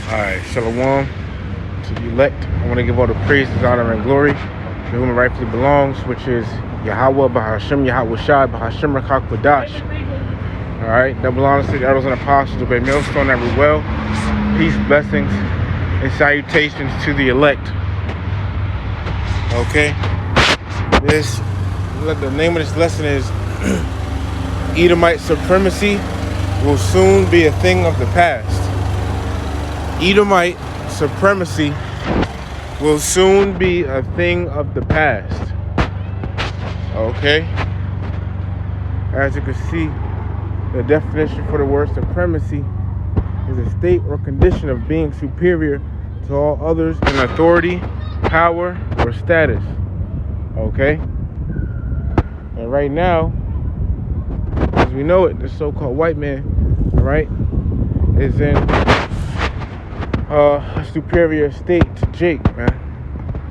Alright, Shalom to the elect. I want to give all the praise, honor, and glory to whom it rightfully belongs, which is Yahweh, Bahashem, Yahweh Shai, Bahashem, Rakak, Badash. Alright, double honor to the elders and apostles, the great millstone that rule well. Peace, blessings, and salutations to the elect. Okay? The name of this lesson is Edomite supremacy will soon be a thing of the past. Edomite supremacy will soon be a thing of the past. Okay? As you can see, the definition for the word supremacy is a state or condition of being superior to all others in authority, power, or status. Okay? And right now, as we know it, the so-called white man, alright, is in a superior state to Jake, man.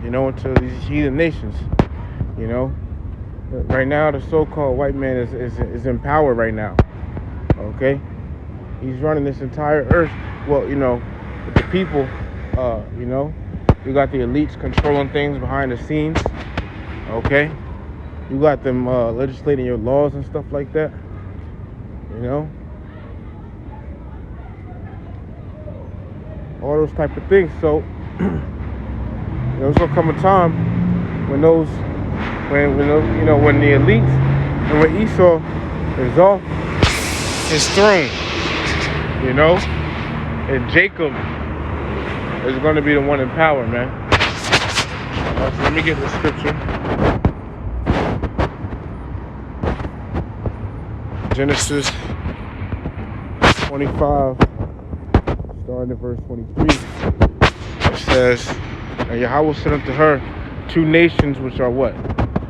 You know, to these heathen nations. You know, right now the so-called white man is in power right now. Okay, he's running this entire earth. Well, you know, with the people. You know, you got the elites controlling things behind the scenes. Okay, you got them legislating your laws and stuff like that. You know. All those type of things. So there's gonna come a time when those you know, when the elites and when Esau is off his throne, you know, and Jacob is gonna be the one in power, man. So let me get the scripture. Genesis 25. Starting at verse 23, it says, and Yahweh said unto her, two nations which are what?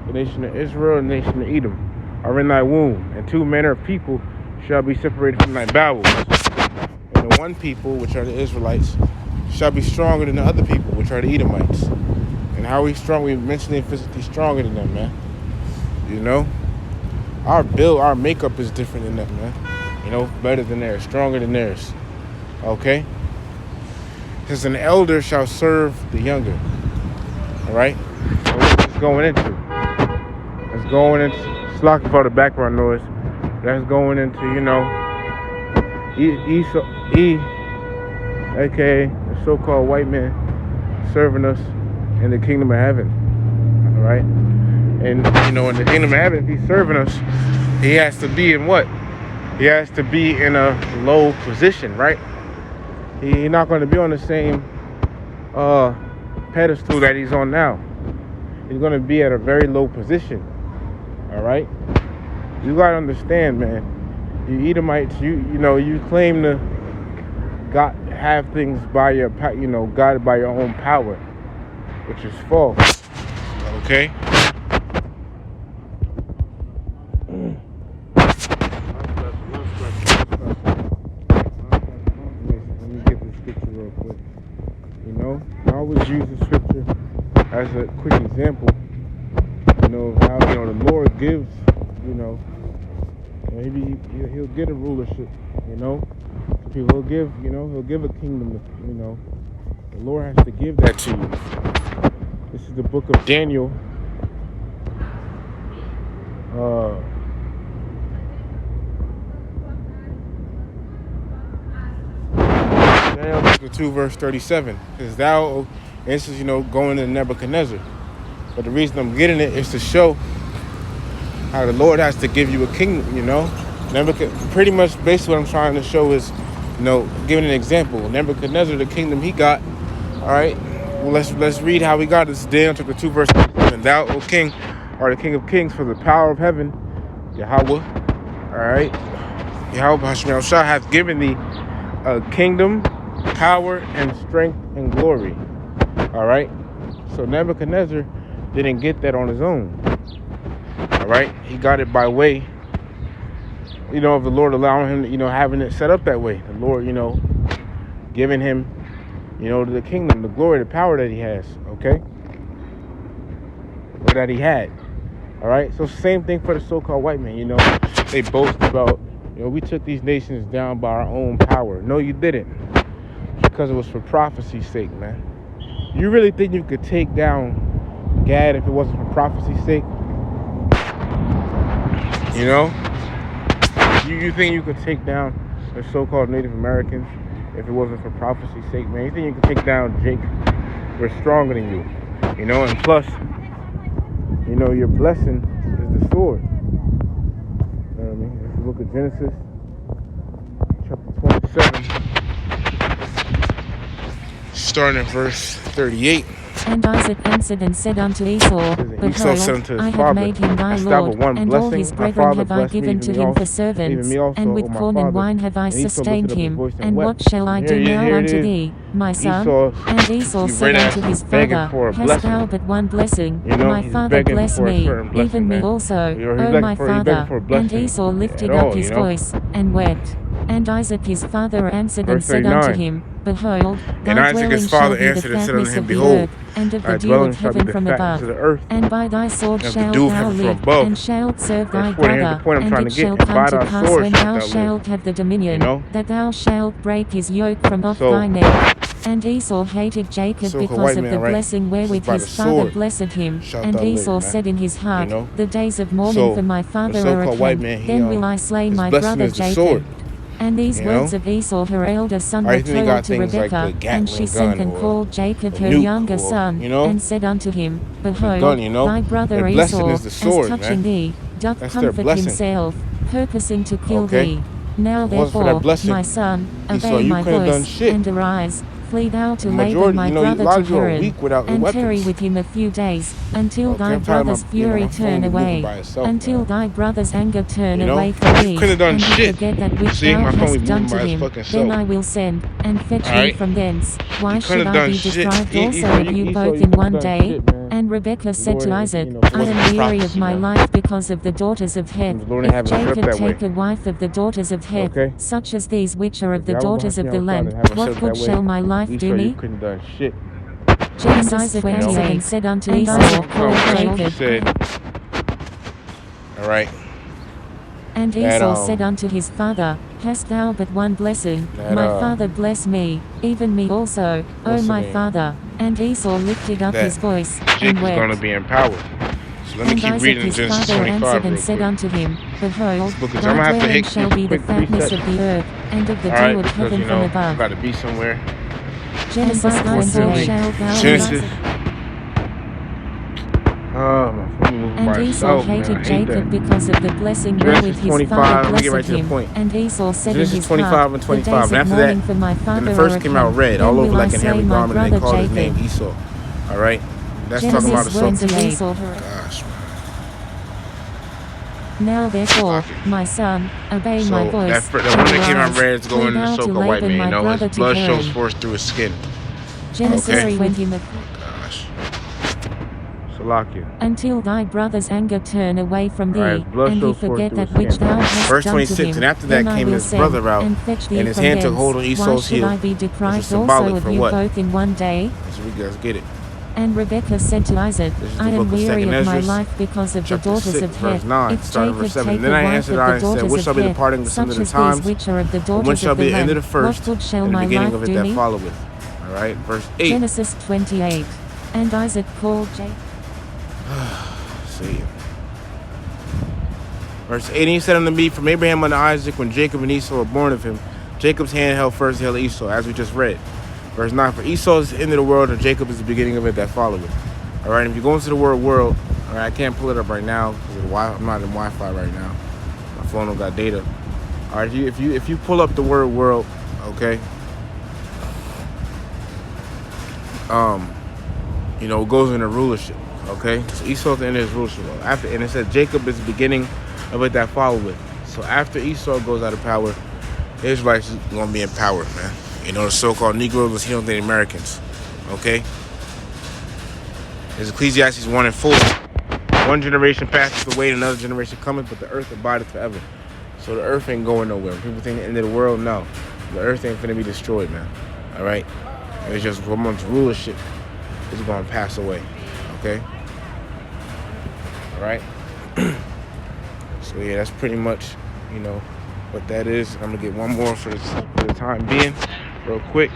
The nation of Israel and the nation of Edom are in thy womb, and two manner of people shall be separated from thy bowels. And the one people, which are the Israelites, shall be stronger than the other people, which are the Edomites. And how are we strong? We're mentally and physically stronger than them, man. You know? Our build, our makeup is different than them, man. You know, better than theirs, stronger than theirs. Okay? Because an elder shall serve the younger. Alright? So what it's going into? It's going into, slack for the background noise. That's going into, you know, aka the so-called white man serving us in the kingdom of heaven. Alright? And, you know, in the kingdom of heaven, if he's serving us, he has to be in what? He has to be in a low position, right? He's not going to be on the same pedestal that he's on now. He's going to be at a very low position. All right? You got to understand, man. You Edomites, you know, you claim to have things by your, you know, guided by your own power, which is false. Okay? I always use the scripture as a quick example, you know, of how, you know, the Lord gives, you know, maybe he'll get a rulership, you know, he'll give, you know, he'll give a kingdom, you know, the Lord has to give that to you. This is the book of Daniel, Daniel chapter 2 verse 37, because thou, this is, you know, going to Nebuchadnezzar. But the reason I'm getting it is to show how the Lord has to give you a kingdom, you know. Pretty much basically what I'm trying to show is, you know, giving an example. Nebuchadnezzar, the kingdom he got, all right. Well, let's read how he got it. This is Daniel chapter 2 verse 37. Thou, O king, are the king of kings, for the power of heaven, Yahweh, all right. Yahweh Hashem Shah hath given thee a kingdom, power, and strength, and glory. All right. So Nebuchadnezzar didn't get that on his own. All right. He got it by way, you know, of the Lord allowing him, you know, having it set up that way. The Lord, you know, giving him, you know, the kingdom, the glory, the power that he has. Okay. Or that he had. All right. So same thing for the so-called white man. You know, they boast about, you know, we took these nations down by our own power. No, you didn't. because it was for prophecy's sake, man. You really think you could take down Gad if it wasn't for prophecy's sake? You know? You think you could take down the so-called Native Americans if it wasn't for prophecy's sake, man? You think you could take down Jake? We're stronger than you. You know, and plus, you know, your blessing is the sword. You know what I mean? If you look at Genesis chapter 27, starting at verse 38. And Isaac answered and said unto Esau, Behold, I have made him thy lord, and all his brethren have I given to him for servants, and with corn and wine have I sustained him. And what shall I do now unto thee, my son? And Esau said unto his father, Hast thou but one blessing? My father bless me, even me also, O my father. And Esau lifted up his voice, and wept. And Isaac his father answered and said unto him, Behold, thy dwelling shall be the fatness of the earth, and of the dew of heaven from above. And by thy sword shalt thou live, and shalt serve thy brother. And it shall come to pass when thou shalt have the dominion, that thou shalt break his yoke from off thy neck. And Esau hated Jacob because of the blessing wherewith his father blessed him. And Esau said in his heart, The days of mourning for my father are at hand, then will I slay my brother Jacob. And these words of Esau her elder son were told to Rebekah, and she sent and called Jacob her younger son, and said unto him, Behold, thy brother Esau, as touching thee, doth comfort himself, purposing to kill thee. Now therefore, my son, obey my voice, and arise. Flee thou to Laban my brother to Haran, and tarry with him a few days, until thy brother's fury turn away, until thy brother's anger turn away from thee, and he forget that which thou hast done to him. Then I will send, and fetch thee from thence. Why should I be deprived also of you both in one day? And Rebekah said to Isaac, I am weary of my life because of the daughters of Heth. If Jacob take a wife of the daughters of Heth, such as these which are of the daughters of the land, what good shall my life do me? Isaac answered and said unto Esau, call Jacob. Alright. And Esau said unto his father, Hast thou but one blessing? My father bless me, even me also, O my father. And Esau lifted up his voice, and wept. Going to be empowered. So let me keep reading Genesis 25 answered and said unto him, Behold, thy dwelling shall be the fatness of the earth, and of the dew of heaven from above. Got to be somewhere. Genesis 9:4. And Esau hated Jacob because of the blessing wherewith his father blessed him. And Esau said in his heart, The days of mourning for my father the first came out red, all over like an hairy garment, and they called his name Esau. Alright? That's talking about the Esau. Gosh. Now therefore, my son, obey my voice. The one that came out red is going to the so-called white man. You know, his blood shows forth through his skin. Genesis 20. Gosh. Salakia. Until thy brother's anger turn away from thee, and he forget that which thou hast Verse done 26, to him. And after that came his brother out, and his hand took hold on Esau's heel. Why should I be deprived also of you both in one day? Let's get it. And Rebekah said to Isaac, I am weary of my life because of the daughters of Heth. If Jacob take a wife of the daughters of Heth, such as these which are of the daughters of the land, what good shall my life do me? Alright, verse 8. Genesis 28. And Isaac called Jacob. See. Verse 8, and he said unto me, From Abraham unto Isaac, when Jacob and Esau were born of him, Jacob's hand held first the heel of Esau, as we just read. Verse 9, for Esau is the end of the world, and Jacob is the beginning of it that followeth. Alright, if you go into the word world, alright, I can't pull it up right now, because I'm not in Wi-Fi right now. My phone don't got data. Alright, if you pull up the word world, okay, you know, it goes into rulership. Okay, so Esau's the end of his rulership. After, and it said Jacob is the beginning of it that followeth. So after Esau goes out of power, the Israelites is gonna be in power, man. You know, the so-called Negroes, he don't think Americans. Okay? There's Ecclesiastes 1 and 4. One generation passeth away, and another generation cometh, but the earth abideth forever. So the earth ain't going nowhere. People think the end of the world, no. The earth ain't finna be destroyed, man. Alright? It's just one month's rulership is gonna pass away. Okay? Alright? So yeah, that's pretty much, you know, what that is. I'm gonna get one more for the time being. real quick.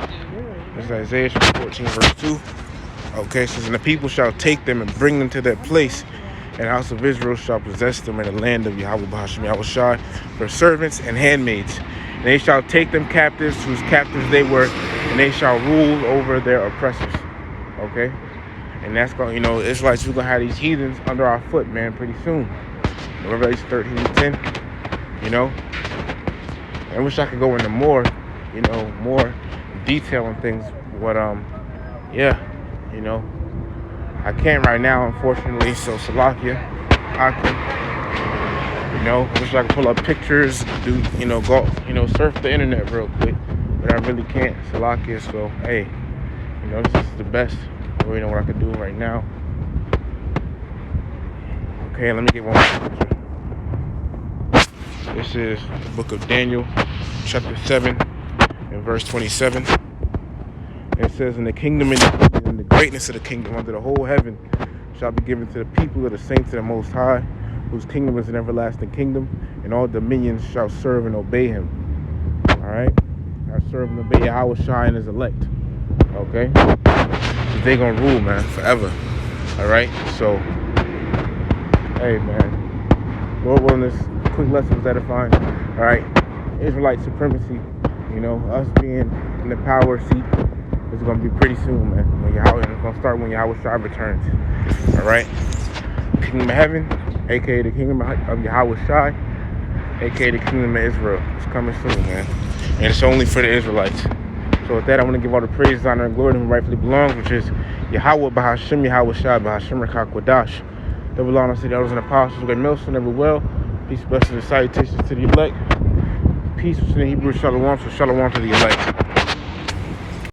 This is Isaiah 14 verse 2. Okay, it says, and the people shall take them and bring them to that place, and the house of Israel shall possess them in the land of Yahweh B'Hashem Yahweh Shai for servants and handmaids. And they shall take them captives, whose captives they were, and they shall rule over their oppressors. Okay? And that's going, you know, it's like we're going to have these heathens under our foot, man, pretty soon. Revelation 13:10, you know? I wish I could go into more, you know, more detail on things, but, yeah, you know, I can't right now, unfortunately, so Salakia, I can, you know, wish I could pull up pictures, do, you know, go, you know, surf the internet real quick, but I really can't, Salakia, so, hey, you know, this is the best, I really know what I can do right now. Okay, let me get one more picture. This is the book of Daniel, chapter 7, and verse 27. It says, and the kingdom and the greatness of the kingdom under the whole heaven shall be given to the people of the saints of the Most High, whose kingdom is an everlasting kingdom, and all dominions shall serve and obey him. All right? Shall serve and obey Yahweh Shai and his elect. Okay? They're going to rule, man, forever. All right? So, hey, man. Lord willing, this quick lesson was edifying. All right? Israelite supremacy, you know, us being in the power seat. It's going to be pretty soon, man. When Yahweh, it's going to start when Yahweh Shai returns. All right? Kingdom of heaven, a.k.a. the kingdom of Yahweh Shai, a.k.a. the kingdom of Israel. It's coming soon, man. And it's only for the Israelites. So with that, I want to give all the praise, honor, and glory to whom rightfully belongs, which is Yahweh B'Hashem, Yahweh Shai, B'Hashem Rekha Kodash. That belong to the elders and apostles, great Milson, every well. Peace, blessings, and salutations to the elect. Peace, which in the Hebrew, shalom, so shalom to the elect.